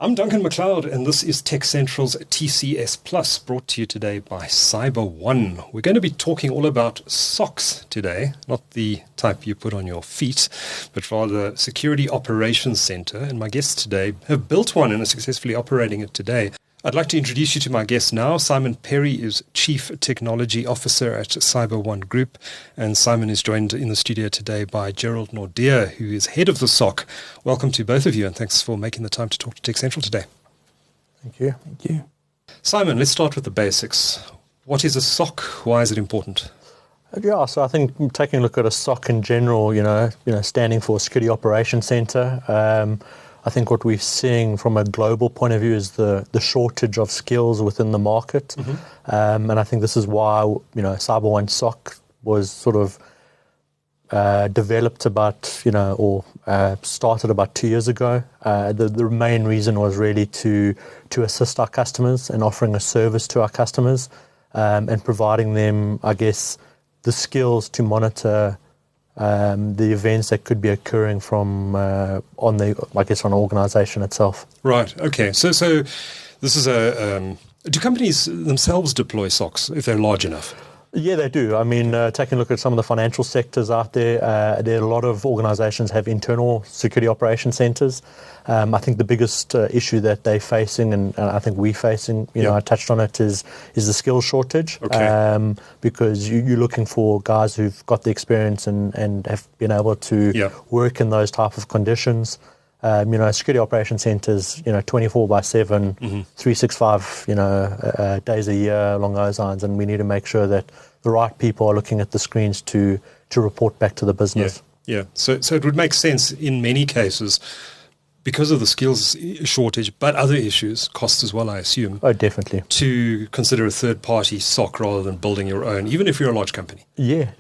I'm Duncan McLeod, and this is TechCentral's TCS Plus, brought to you today by CYBER1. We're going to be talking all about SOCs today, not the type you put on your feet, but rather Security Operations Center. And my guests today have built one and are successfully operating it today. I'd like to introduce you to my guest now. Simon Perry is Chief Technology Officer at CYBER1 Group, and Simon is joined in the studio today by Gerald Naude, who is head of the SOC. Welcome to both of you, and thanks for making the time to talk to TechCentral today. Thank you. Thank you. Simon, let's start with the basics. What is a SOC? Why is it important? Yeah, so I think taking a look at a SOC in general, standing for Security Operations Center. I think what we're seeing from a global point of view is the shortage of skills within the market. And I think this is why, CYBER1 SOC was sort of developed started about 2 years ago. The main reason was really to assist our customers and offering a service to our customers and providing them, I guess, the skills to monitor the events that could be occurring from on the organization itself. Right. Okay. So this is do companies themselves deploy SOCs if they're large enough? Yeah, they do. I mean, taking a look at some of the financial sectors out there, there are a lot of organizations have internal security operations centers. I think the biggest issue that they're facing, and I think we're facing, I touched on it, is the skills shortage. Okay. Because you're looking for guys who've got the experience and have been able to work in those type of conditions. Security operations centers, 24/7, 365, days a year along those lines, and we need to make sure that the right people are looking at the screens to report back to the business. Yeah. So it would make sense in many cases, because of the skills shortage, but other issues, costs as well, I assume. Oh, definitely. To consider a third-party SOC rather than building your own, even if you're a large company. Yeah.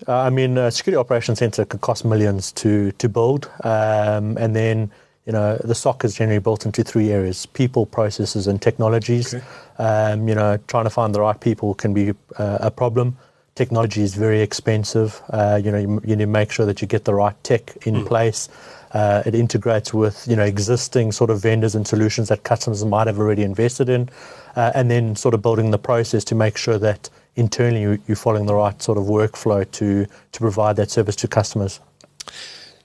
Security operations center could cost millions to build, and then the SOC is generally built into three areas: people, processes, and technologies. Okay. Trying to find the right people can be a problem. Technology is very expensive. You need to make sure that you get the right tech in place. It integrates with, existing sort of vendors and solutions that customers might have already invested in. And then sort of building the process to make sure that internally you're following the right sort of workflow to provide that service to customers.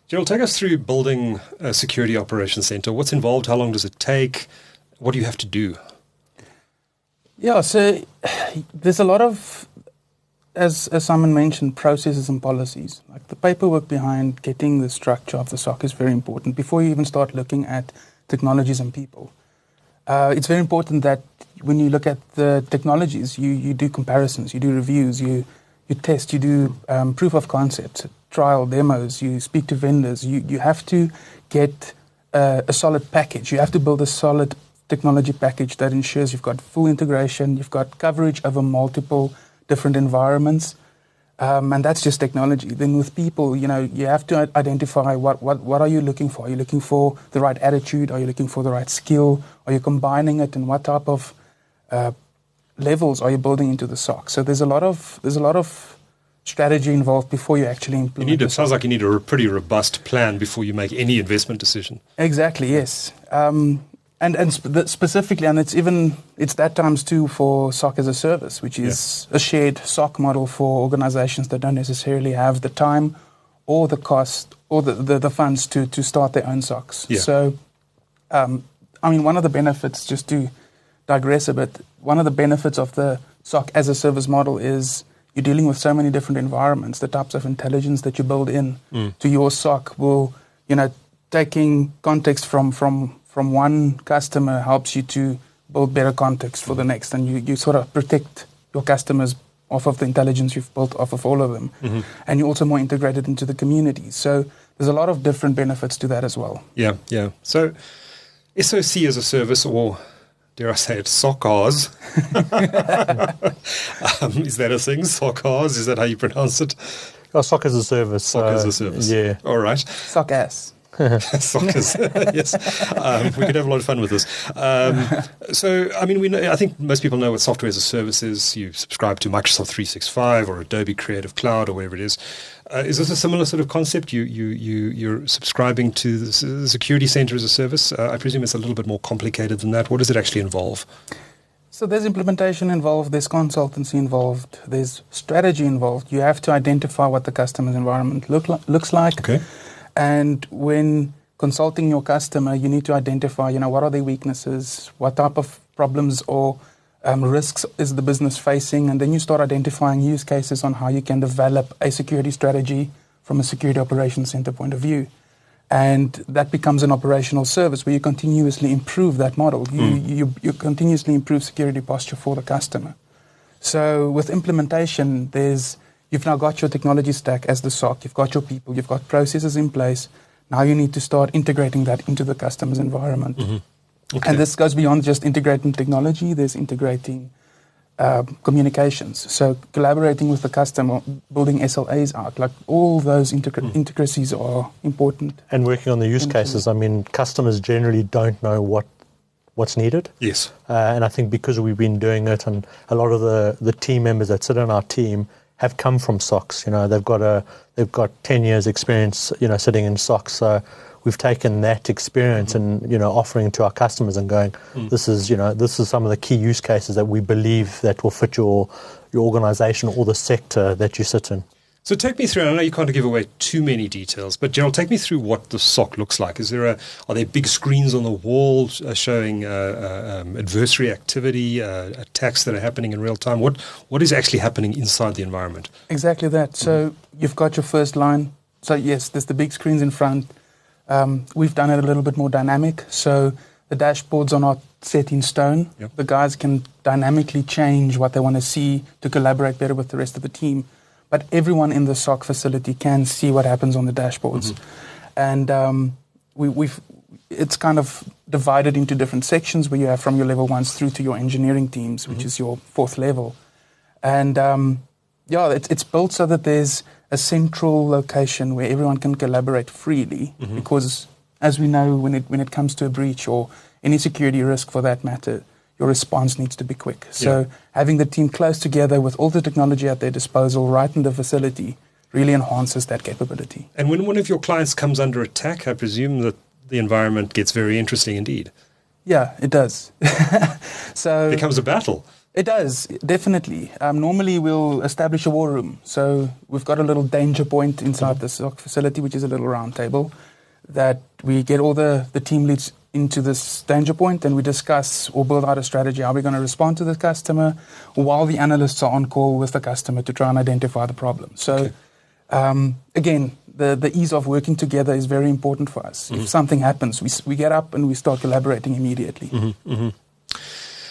Gerald, take us through building a security operations center. What's involved? How long does it take? What do you have to do? Yeah, so there's a lot of, as Simon mentioned, processes and policies. Like the paperwork behind getting the structure of the SOC is very important before you even start looking at technologies and people. It's very important that when you look at the technologies, you do comparisons, you do reviews, you test, you do proof of concept, trial demos, you speak to vendors. You have to get a solid package. You have to build a solid technology package that ensures you've got full integration, you've got coverage over multiple different environments, and that's just technology. Then with people, you have to identify what are you looking for? Are you looking for the right attitude? Are you looking for the right skill? Are you combining it? And what type of levels are you building into the SOC? So there's a lot of strategy involved before you actually implement. It sounds like you need a pretty robust plan before you make any investment decision. Exactly. Yes. Specifically, and it's that times too for SOC-as-a-service, which is a shared SOC model for organizations that don't necessarily have the time or the cost or the funds to start their own SOCs. Yeah. So, one of the benefits, just to digress a bit, one of the benefits of the SOC-as-a-service model is you're dealing with so many different environments. The types of intelligence that you build in to your SOC will, taking context from one customer helps you to build better context for the next, and you sort of protect your customers off of the intelligence you've built off of all of them. And you're also more integrated into the community. So there's a lot of different benefits to that as well. Yeah. So SOC-as-a-service, or dare I say it, SOC-as. Is that a thing? SOC-as? Is that how you pronounce it? Oh, SOC-as-a-service. SOC-as-a-service. Yeah. All right. SOC-as. SOC-as. Yes. We could have a lot of fun with this. I think most people know what software as a service is. You subscribe to Microsoft 365 or Adobe Creative Cloud or whatever it is. Is this a similar sort of concept? You're subscribing to the security center as a service? I presume it's a little bit more complicated than that. What does it actually involve? So there's implementation involved, there's consultancy involved, there's strategy involved. You have to identify what the customer's environment looks like. Okay. And when consulting your customer, you need to identify, what are their weaknesses, what type of problems or risks is the business facing, and then you start identifying use cases on how you can develop a security strategy from a security operations center point of view. And that becomes an operational service where you continuously improve that model. You continuously improve security posture for the customer. So with implementation, you've now got your technology stack as the SOC, you've got your people, you've got processes in place. Now you need to start integrating that into the customer's environment. Mm-hmm. Okay. And this goes beyond just integrating technology. There's integrating communications. So collaborating with the customer, building SLAs out, like all those intricacies are important. And working on the use cases. I mean, customers generally don't know what's needed. Yes. And I think because we've been doing it, and a lot of the team members that sit on our team have come from SOCs. They've got 10 years experience, sitting in SOCs. So we've taken that experience and, offering to our customers and going, this is some of the key use cases that we believe that will fit your organization or the sector that you sit in. So take me through, I know you can't give away too many details, but Gerald, take me through what the SOC looks like. Are there big screens on the wall showing adversary activity, attacks that are happening in real time? What is actually happening inside the environment? Exactly that. So you've got your first line. So yes, there's the big screens in front. We've done it a little bit more dynamic. So the dashboards are not set in stone. Yep. The guys can dynamically change what they want to see to collaborate better with the rest of the team. But everyone in the SOC facility can see what happens on the dashboards. And it's kind of divided into different sections where you have from your level 1s through to your engineering teams, which is your 4th level. And it's built so that there's a central location where everyone can collaborate freely, because as we know, when it comes to a breach or any security risk for that matter, your response needs to be quick. So having the team close together with all the technology at their disposal right in the facility really enhances that capability. And when one of your clients comes under attack, I presume that the environment gets very interesting indeed. Yeah, it does. So it becomes a battle. It does, definitely. Normally we'll establish a war room. So we've got a little danger point inside the SOC facility, which is a little round table, that we get all the team leads into this danger point, and we discuss or build out a strategy. Are we going to respond to the customer while the analysts are on call with the customer to try and identify the problem? So again, the ease of working together is very important for us. If something happens, we get up and we start collaborating immediately.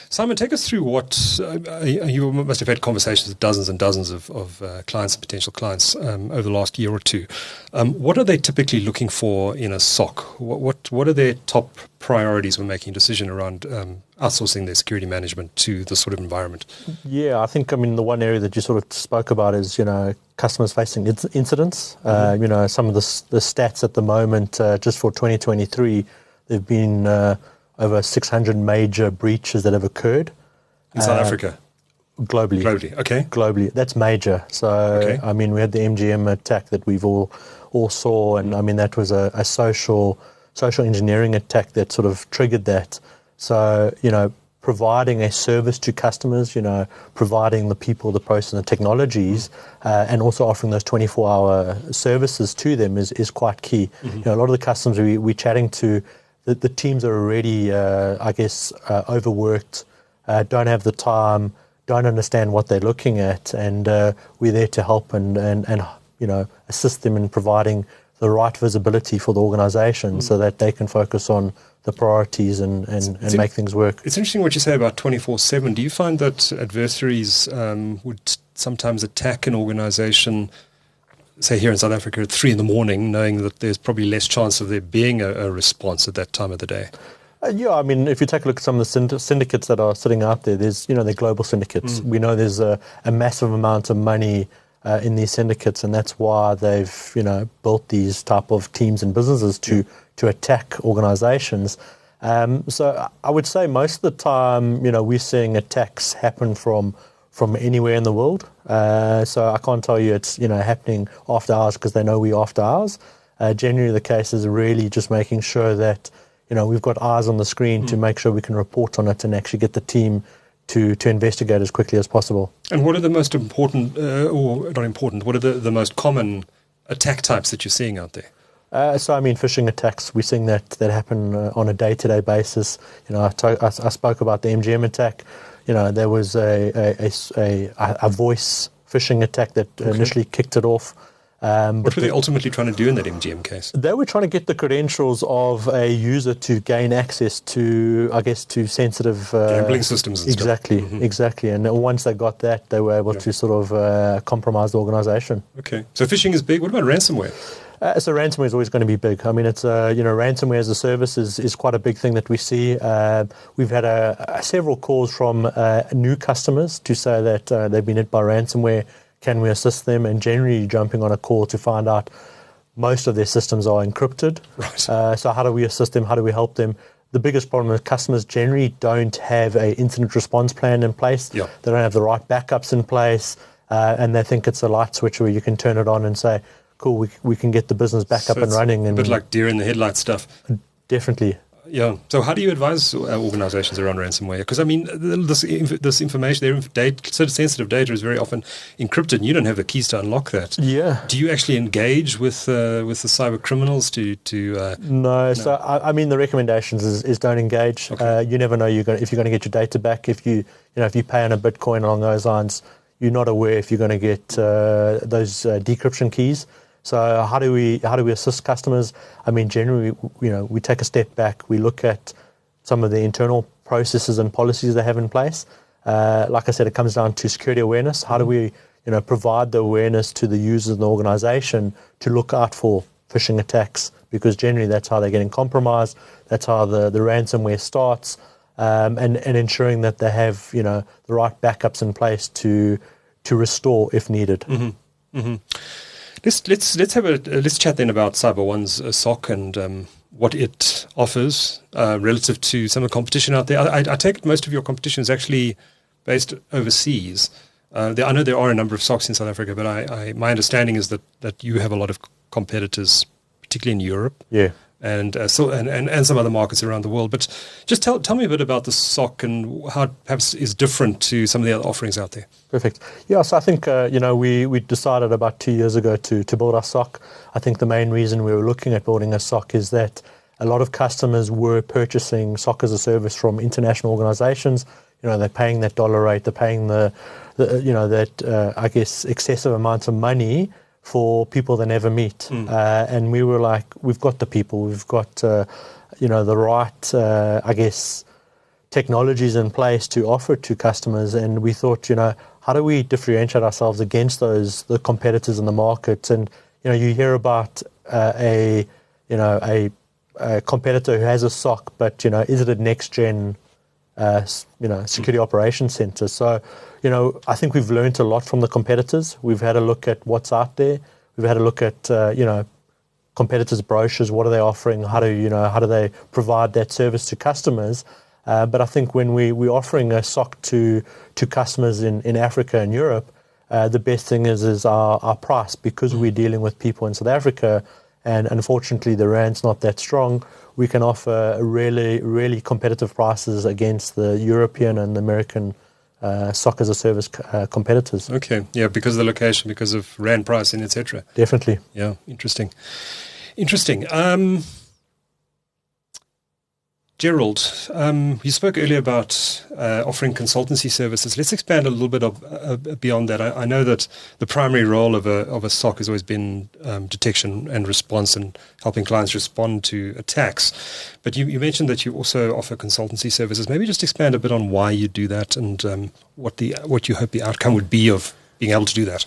Simon, take us through what you must have had conversations with dozens and dozens of clients and potential clients over the last year or two. What are they typically looking for in a SOC? What are their top priorities when making a decision around outsourcing their security management to this sort of environment? Yeah, I think, the one area that you sort of spoke about is, customers facing incidents. Some of the stats at the moment, just for 2023, there have been over 600 major breaches that have occurred. In South Africa? Globally. Okay. Globally. That's major. So, we had the MGM attack that we've all saw, and, that was a social engineering attack that sort of triggered that. So, providing a service to customers, providing the people, the process, and the technologies, and also offering those 24-hour services to them is quite key. A lot of the customers we're chatting to, the teams are already, overworked, don't have the time, don't understand what they're looking at, and we're there to help and assist them in providing the right visibility for the organisation so that they can focus on the priorities and make things work. It's interesting what you say about 24/7. Do you find that adversaries would sometimes attack an organisation, say here in South Africa, at 3 a.m, knowing that there's probably less chance of there being a response at that time of the day? If you take a look at some of the syndicates that are sitting out there, there's, they're global syndicates. We know there's a massive amount of money in these syndicates, and that's why they've, built these type of teams and businesses to attack organizations. So I would say most of the time, we're seeing attacks happen from from anywhere in the world. So I can't tell you it's happening after hours because they know we're after hours. Generally, the case is really just making sure that we've got eyes on the screen to make sure we can report on it and actually get the team to investigate as quickly as possible. And what are the most important, or not important, what are the most common attack types that you're seeing out there? Phishing attacks, we're seeing that happen on a day-to-day basis. I spoke about the MGM attack. There was a voice phishing attack that initially kicked it off. What were they ultimately trying to do in that MGM case? They were trying to get the credentials of a user to gain access to, to sensitive... gambling systems and exactly, stuff. Exactly. And once they got that, they were able to sort of compromise the organization. Okay. So phishing is big. What about ransomware? So ransomware is always going to be big. I mean, it's ransomware as a service is quite a big thing that we see. We've had several calls from new customers to say that they've been hit by ransomware. Can we assist them? And generally jumping on a call to find out most of their systems are encrypted. Right. So how do we assist them? How do we help them? The biggest problem is customers generally don't have an incident response plan in place. Yep. They don't have the right backups in place, and they think it's a light switch where you can turn it on and say, cool, we can get the business back up and running. A bit like deer in the headlight stuff. Definitely. Yeah. So how do you advise organizations around ransomware? Because, I mean, this information, their sensitive data is very often encrypted, and you don't have the keys to unlock that. Yeah. Do you actually engage with the cyber criminals to No. So, I mean, the recommendations is don't engage. Okay. You never know if you're going to get your data back. If you pay on a Bitcoin along those lines, you're not aware if you're going to get those decryption keys. So how do we assist customers? I mean, generally, we take a step back. We look at some of the internal processes and policies they have in place. Like I said, it comes down to security awareness. How do we, provide the awareness to the users in the organization to look out for phishing attacks? Because generally, that's how they're getting compromised. That's how the ransomware starts, and ensuring that they have, the right backups in place to restore if needed. Mm-hmm. Mm-hmm. Let's chat then about CYBER1's SOC and what it offers relative to some of the competition out there. I take it most of your competition is actually based overseas. I know there are a number of SOCs in South Africa, but my understanding is that you have a lot of competitors, particularly in Europe. Yeah. And some other markets around the world. But just tell me a bit about the SOC and how it perhaps is different to some of the other offerings out there. Perfect. Yeah, so I think, we decided about 2 years ago to build our SOC. I think the main reason we were looking at building a SOC is that a lot of customers were purchasing SOC-as-a-service from international organizations. They're paying that dollar rate, they're paying excessive amounts of money for people they never meet. And we were like, we've got the people, we've got, the right, technologies in place to offer it to customers. And we thought, how do we differentiate ourselves against the competitors in the market? And, you hear about a competitor who has a SOC, but, is it a next-gen, security operations center? So, I think we've learned a lot from the competitors. We've had a look at what's out there. We've had a look at, competitors' brochures. What are they offering? How do they provide that service to customers? But I think when we're offering a SOC to customers in Africa and Europe, the best thing is our price, because we're dealing with people in South Africa, and unfortunately the rand's not that strong. We can offer really, really competitive prices against the European and the American SOC-as-a-service competitors. Okay, yeah, because of the location, because of rand pricing, etc. Definitely. Yeah, interesting. Gerald, you spoke earlier about offering consultancy services. Let's expand a little bit beyond that. I know that the primary role of a SOC has always been detection and response and helping clients respond to attacks. But you mentioned that you also offer consultancy services. Maybe just expand a bit on why you do that and what you hope the outcome would be of being able to do that.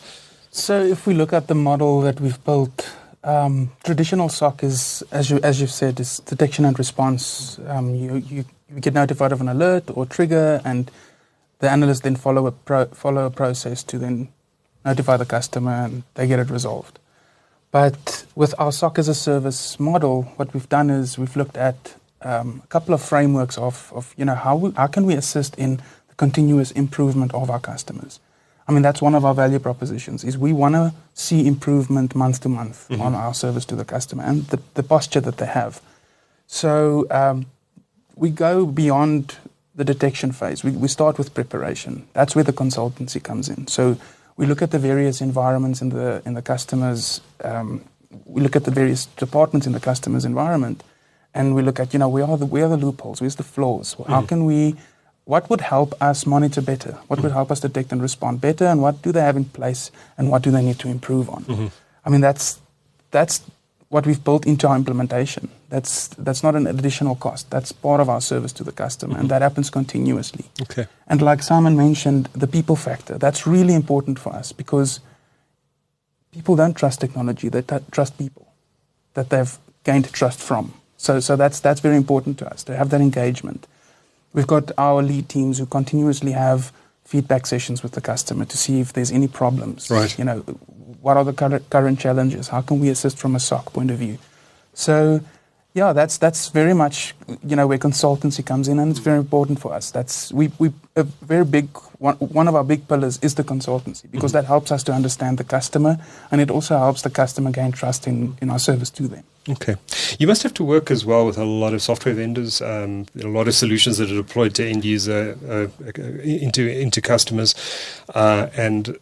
So if we look at the model that we've built, traditional SOC is, as you've said, is detection and response. You get notified of an alert or trigger, and the analyst then follow a process to then notify the customer, and they get it resolved. But with our SOC-as-a-service model, what we've done is we've looked at a couple of frameworks of how can we assist in the continuous improvement of our customers. I mean, that's one of our value propositions, is we want to see improvement month to month on our service to the customer and the posture that they have. So we go beyond the detection phase. We start with preparation. That's where the consultancy comes in. So we look at the various environments in the customer's, we look at the various departments in the customer's environment, and we look at, where are the loopholes, where's the flaws, how can we, what would help us monitor better, what would help us detect and respond better, and what do they have in place, and what do they need to improve on. I mean, that's what we've built into our implementation. That's not an additional cost. That's part of our service to the customer, and that happens continuously. Okay. And like Simon mentioned, the people factor, that's really important for us, because people don't trust technology, they trust people that they've gained trust from. So that's very important to us, to have that engagement. We've got our lead teams who continuously have feedback sessions with the customer to see if there's any problems. Right. What are the current challenges? How can we assist from a SOC point of view? So, yeah, that's very much where consultancy comes in, and it's very important for us. That's a very big one of our big pillars is the consultancy, because that helps us to understand the customer, and it also helps the customer gain trust in our service to them. Okay. You must have to work as well with a lot of software vendors, a lot of solutions that are deployed to end user, into customers, and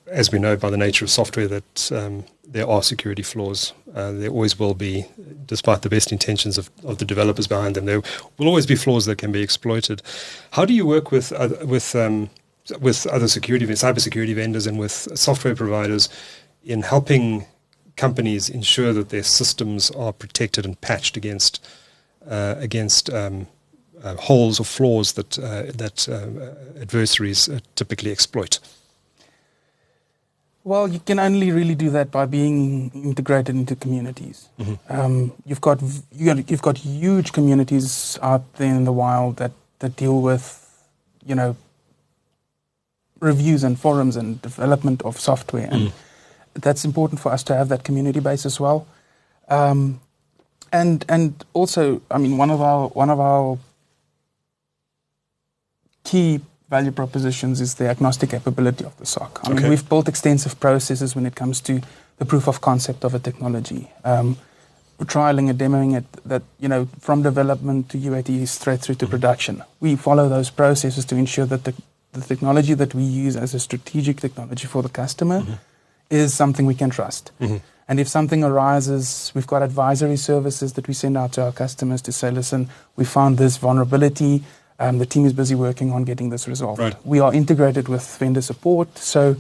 as we know by the nature of software that there are security flaws. There always will be, despite the best intentions of the developers behind them. There will always be flaws that can be exploited. How do you work with other cybersecurity vendors and with software providers in helping companies ensure that their systems are protected and patched against holes or flaws that adversaries typically exploit? Well, you can only really do that by being integrated into communities. You've got huge communities out there in the wild that deal with, reviews and forums and development of software, and that's important for us to have that community base as well. And also, I mean, one of our key value propositions is the agnostic capability of the SOC. I mean, we've built extensive processes when it comes to the proof of concept of a technology. We're trialing and demoing it that, from development to UAT straight through to production. We follow those processes to ensure that the technology that we use as a strategic technology for the customer is something we can trust. And if something arises, we've got advisory services that we send out to our customers to say, listen, we found this vulnerability. The team is busy working on getting this resolved. Right. We are integrated with vendor support, so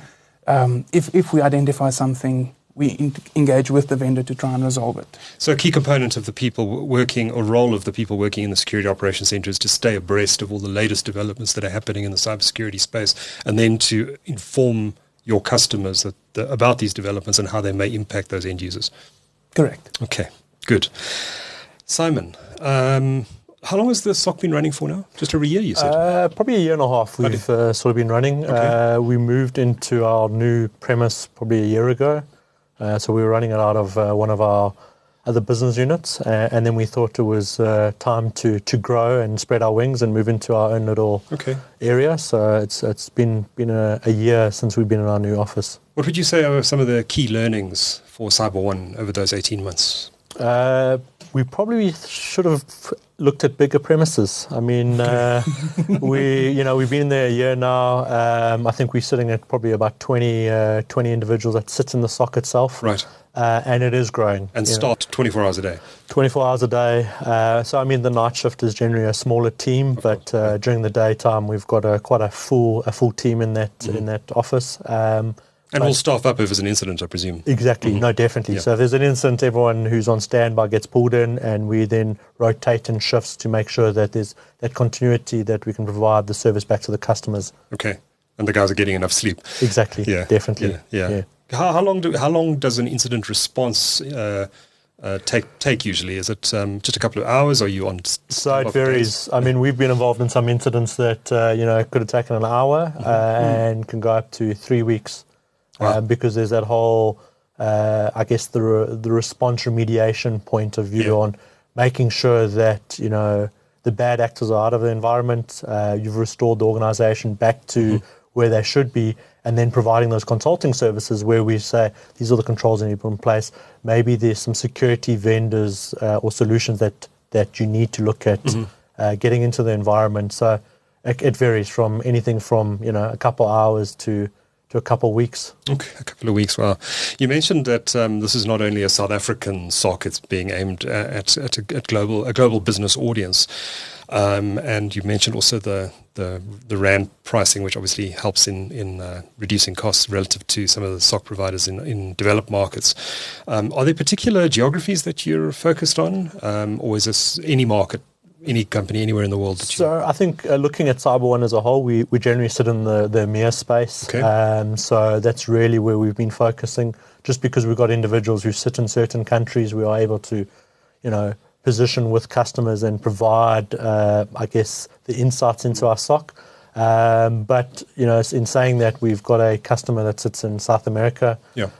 if we identify something, we engage with the vendor to try and resolve it. So a key component of the people working, or role of the people working in the Security Operations Center, is to stay abreast of all the latest developments that are happening in the cybersecurity space, and then to inform your customers about these developments and how they may impact those end users. Correct. Okay, good. Simon, how long has the SOC been running for now? Just over a year, you said? Probably a year and a half we've sort of been running. Okay. We moved into our new premise probably a year ago. So we were running it out of one of our other business units. And then we thought it was time to grow and spread our wings and move into our own little area. So it's been a year since we've been in our new office. What would you say are some of the key learnings for CYBER1 over those 18 months? We probably should have looked at bigger premises. I mean, we've been there a year now. I think we're sitting at probably about 20 individuals that sit in the SOC itself. Right. And it is growing. And start 24 hours a day. 24 hours a day. So, I mean, the night shift is generally a smaller team, but during the daytime, we've got quite a full team in that office. And we'll staff up if there's an incident, I presume. Exactly. No, definitely. Yeah. So if there's an incident, everyone who's on standby gets pulled in, and we then rotate in shifts to make sure that there's that continuity, that we can provide the service back to the customers. Okay. And the guys are getting enough sleep. Exactly. Yeah. Definitely. Yeah. How long does an incident response take usually? Is it just a couple of hours? Or are you on? So it varies. Days? I mean, we've been involved in some incidents that could have taken an hour and can go up to 3 weeks. Wow. Because there's that whole, I guess, the response remediation point of view on making sure that, the the bad actors are out of the environment. You've restored the organization back to where they should be, and then providing those consulting services where we say, these are the controls you need to put in place. Maybe there's some security vendors or solutions that you need to look at getting into the environment. So it varies from anything from, a couple hours to a couple of weeks. Okay, a couple of weeks. Wow. You mentioned that this is not only a South African SOC, it's being aimed at a global business audience. And you mentioned also the RAND pricing, which obviously helps in reducing costs relative to some of the SOC providers in developed markets. Are there particular geographies that you're focused on, or is this any market, any company anywhere in the world? So I think looking at CYBER1 as a whole, we generally sit in the EMEA space. Okay. So that's really where we've been focusing. Just because we've got individuals who sit in certain countries, we are able to, position with customers and provide, the insights into our SOC. But, in saying that, we've got a customer that sits in South America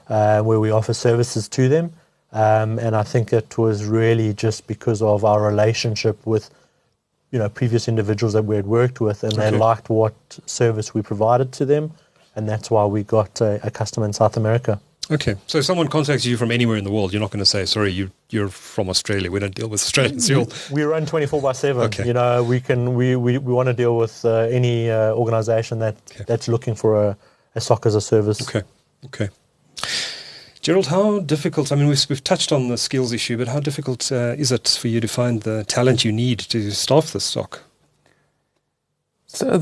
where we offer services to them. And I think it was really just because of our relationship with, previous individuals that we had worked with, and they liked what service we provided to them. And that's why we got a customer in South America. Okay. So if someone contacts you from anywhere in the world, you're not going to say, sorry, you're from Australia. We don't deal with Australians. We run 24/7. Okay. We want to deal with any organization that's looking for a SOC-as-a-service. Okay. Gerald, how difficult, we've touched on the skills issue, but how difficult is it for you to find the talent you need to staff the SOC? So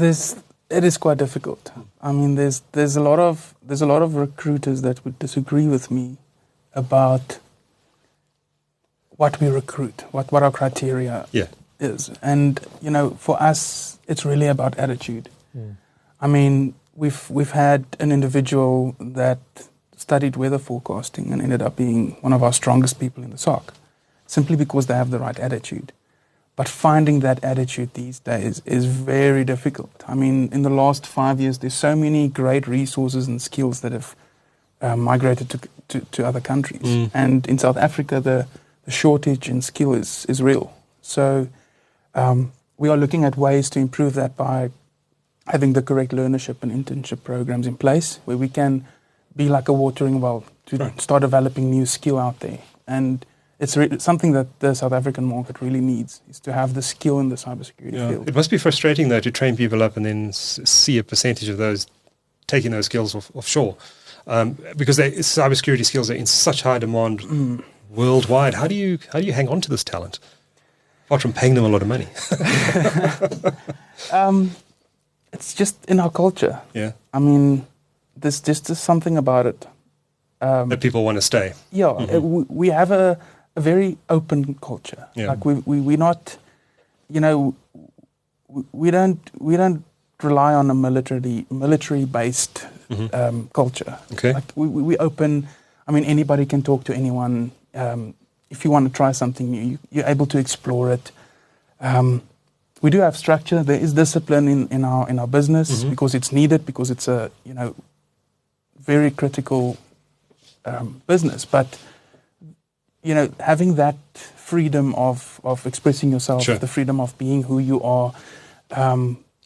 it is quite difficult. There's a lot of recruiters that would disagree with me about what we recruit, what our criteria is. And, for us, it's really about attitude. We've had an individual that studied weather forecasting and ended up being one of our strongest people in the SOC, simply because they have the right attitude. But finding that attitude these days is very difficult. In the last 5 years, there's so many great resources and skills that have migrated to other countries. And in South Africa, the shortage in skill is real. So we are looking at ways to improve that by having the correct learnership and internship programs in place, where we can be like a watering well to start developing new skill out there. And it's something that the South African market really needs, is to have the skill in the cybersecurity field. It must be frustrating, though, to train people up and then see a percentage of those taking those skills offshore. Because cybersecurity skills are in such high demand worldwide. How do you hang on to this talent? Apart from paying them a lot of money. It's just in our culture. Yeah. There's just something about it. That people want to stay. Yeah, we have a very open culture. Yeah. Like we're not, we don't rely on a military based culture. Okay. Like we open. Anybody can talk to anyone. If you want to try something new, you're able to explore it. We do have structure. There is discipline in our business because it's needed, because it's a very critical business. But having that freedom of expressing yourself, the freedom of being who you are.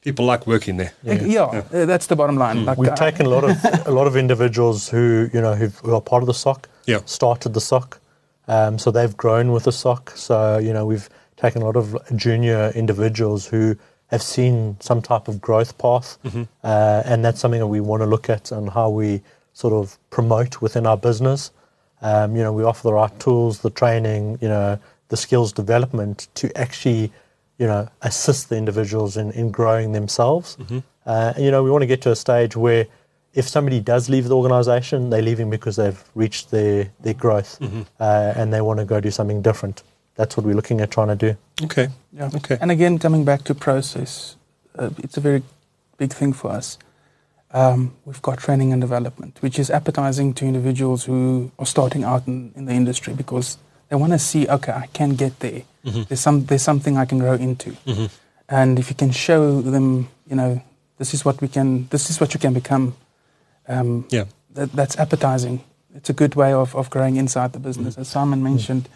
People like working there. Yeah, that's the bottom line. Like, we've taken a lot of individuals who are part of the SOC, started the SOC, so they've grown with the SOC. So we've taken a lot of junior individuals who have seen some type of growth path, and that's something that we want to look at and how we sort of promote within our business. We offer the right tools, the training, the skills development to actually, assist the individuals in growing themselves. We want to get to a stage where if somebody does leave the organization, they're leaving because they've reached their growth and they want to go do something different. That's what we're looking at trying to do. Okay. Yeah. Okay. And again, coming back to process, it's a very big thing for us. We've got training and development, which is appetizing to individuals who are starting out in the industry, because they want to see, okay, I can get there. There's something I can grow into. And if you can show them, this is what you can become. That's appetizing. It's a good way of growing inside the business. As Simon mentioned,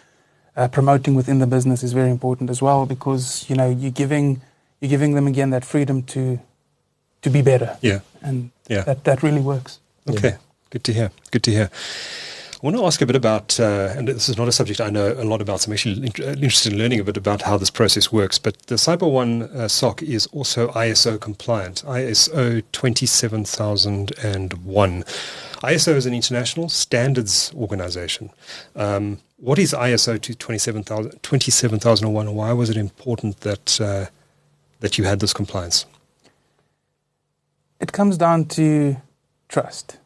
promoting within the business is very important as well, because you're giving them again that freedom to be better. Yeah. And Yeah. that really works. Okay. Yeah. Good to hear. Good to hear. I want to ask a bit about, and this is not a subject I know a lot about, so I'm actually interested in learning a bit about how this process works, but the CYBER1 SOC is also ISO compliant, ISO 27001. ISO is an international standards organization. What is ISO 27001, and why was it important that you had this compliance? It comes down to trust.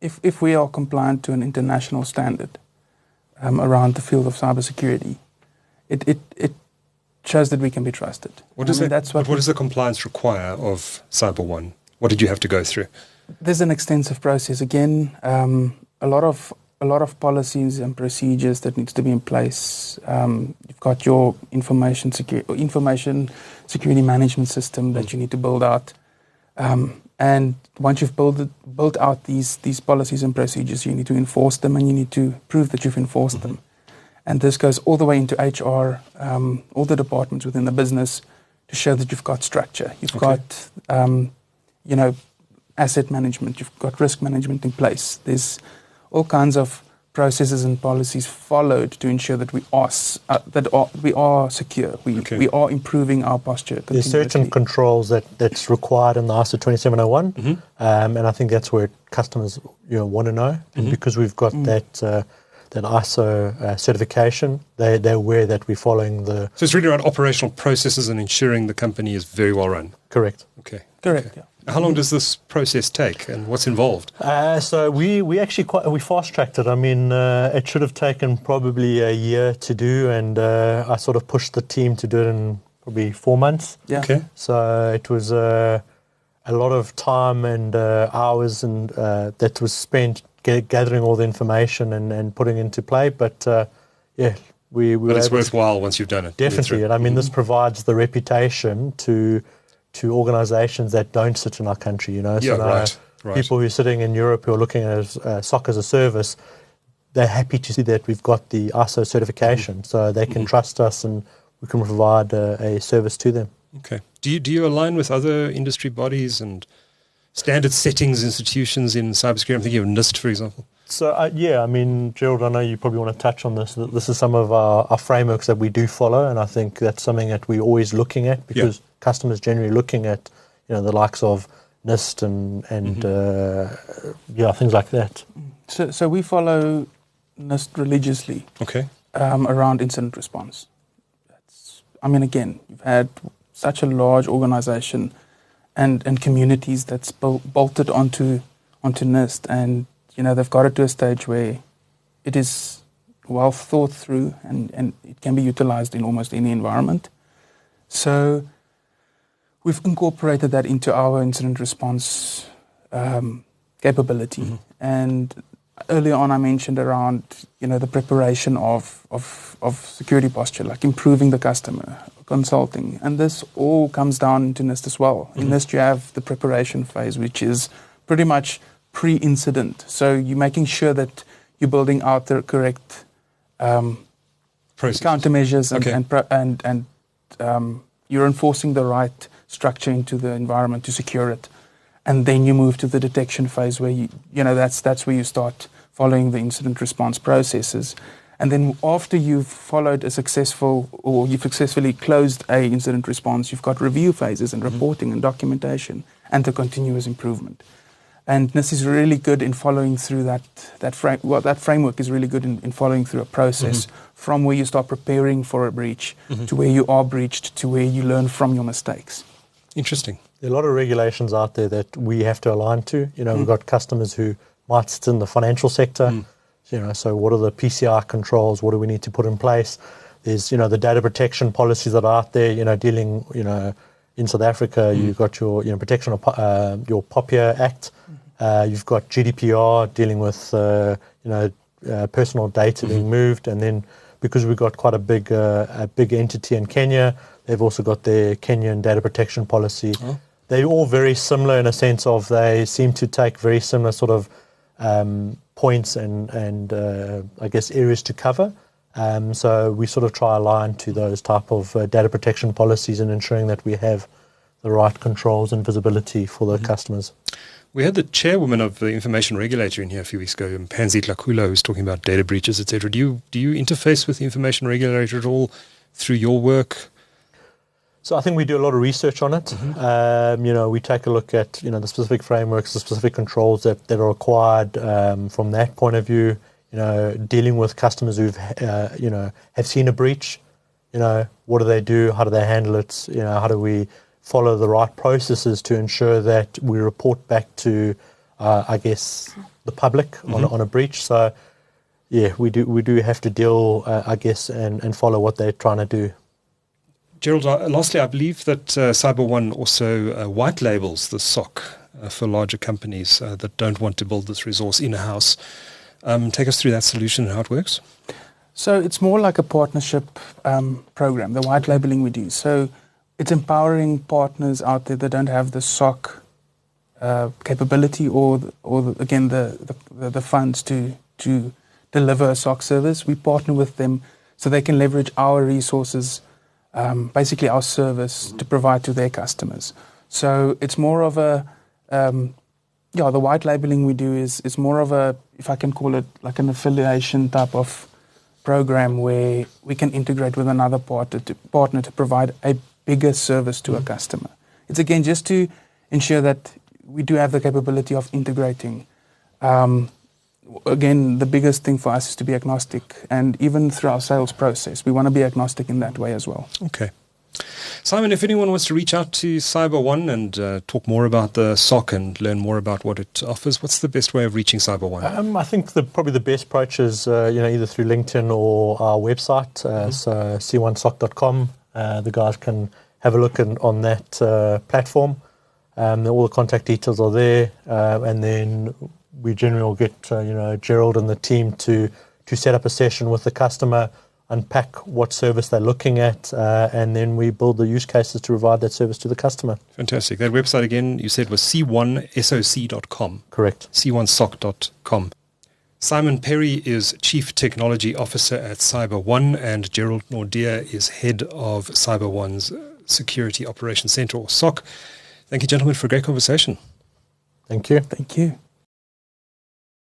If we are compliant to an international standard around the field of cybersecurity, it shows that we can be trusted. What does the compliance require of CYBER1? What did you have to go through? There's an extensive process. Again, a lot of policies and procedures that needs to be in place. You've got your information security management system that you need to build out. And once you've built out these policies and procedures, you need to enforce them, and you need to prove that you've enforced them. And this goes all the way into HR, all the departments within the business, to show that you've got structure. You've got, asset management. You've got risk management in place. There's all kinds of processes and policies followed to ensure that we are secure. We are improving our posture. There's certain controls that's required in the ISO 27001, and I think that's where customers want to know. And because we've got that ISO certification, they're aware that we're following the. So it's really around operational processes and ensuring the company is very well run. Correct. Okay. Correct. Okay. How long does this process take, and what's involved? So we actually we fast-tracked it. I mean, it should have taken probably a year to do, and I sort of pushed the team to do it in probably 4 months. Yeah. Okay. So it was a lot of time and hours and that was spent gathering all the information and putting into play. But we But it's worthwhile once you've done it. Definitely. And I mean, this provides the reputation to organizations that don't sit in our country, So right. People who are sitting in Europe who are looking at SOC-as-a-service, they're happy to see that we've got the ISO certification, so they can trust us and we can provide a service to them. Okay. Do you align with other industry bodies and standard settings institutions in cybersecurity? I'm thinking of NIST, for example. So, I mean, Gerald, I know you probably want to touch on this. This is some of our frameworks that we do follow, and I think that's something that we're always looking at because customers generally looking at, the likes of NIST and things like that. So we follow NIST religiously. Okay. Around incident response. Again, you've had such a large organization and communities that's bolted onto NIST, and they've got it to a stage where it is well thought through and it can be utilized in almost any environment. So we've incorporated that into our incident response capability. And earlier on I mentioned around the preparation of security posture, like improving the customer, consulting, and this all comes down into NIST as well. In NIST you have the preparation phase, which is pretty much pre-incident. So you're making sure that you're building out the correct countermeasures and you're enforcing the right structure into the environment to secure it. And then you move to the detection phase where that's where you start following the incident response processes. And then after you've followed you've successfully closed a incident response, you've got review phases and reporting and documentation and the continuous improvement. And NIST is really good in following through that framework is really good in following through a process from where you start preparing for a breach to where you are breached to where you learn from your mistakes. Interesting. There are a lot of regulations out there that we have to align to. We've got customers who might sit in the financial sector. So what are the PCI controls? What do we need to put in place? There's, the data protection policies that are out there, dealing, in South Africa, you've got your, protection of your POPIA Act. You've got GDPR dealing with, personal data being moved. And then because we've got quite a big entity in Kenya, they've also got their Kenyan data protection policy. They're all very similar in a sense of they seem to take very similar sort of points and I guess areas to cover. So we sort of try align to those type of data protection policies and ensuring that we have the right controls and visibility for the customers. We had the chairwoman of the information regulator in here a few weeks ago, Pansy Tlakula, who's talking about data breaches, etc. Do you interface with the information regulator at all through your work? So I think we do a lot of research on it. We take a look at the specific frameworks, the specific controls that are required from that point of view. Dealing with customers who've have seen a breach. What do they do? How do they handle it? How do we follow the right processes to ensure that we report back to, the public on a breach? So, yeah, we do have to deal, and follow what they're trying to do. Gerald, lastly, I believe that CYBER1 also white labels the SOC for larger companies that don't want to build this resource in-house. Take us through that solution and how it works. So it's more like a partnership program, the white labeling we do. So it's empowering partners out there that don't have the SOC capability or the funds to deliver a SOC service. We partner with them so they can leverage our resources, basically our service, to provide to their customers. So it's more of a the white labeling we do is more of a, if I can call it, like an affiliation type of program where we can integrate with another partner to provide a bigger service to a customer. It's again just to ensure that we do have the capability of integrating. Again, the biggest thing for us is to be agnostic, and even through our sales process, we want to be agnostic in that way as well. Okay. Simon, if anyone wants to reach out to CYBER1 and talk more about the SOC and learn more about what it offers, what's the best way of reaching CYBER1? I think probably the best approach is either through LinkedIn or our website, so c1soc.com. The guys can have a look on that platform. All the contact details are there, and then we generally will get Gerald and the team to set up a session with the customer, unpack what service they're looking at, and then we build the use cases to provide that service to the customer. Fantastic. That website again, you said was c1soc.com. Correct. c1soc.com. Simon Perry is Chief Technology Officer at CYBER1, and Gerald Naude is Head of CYBER1's Security Operations Center, or SOC. Thank you, gentlemen, for a great conversation. Thank you. Thank you.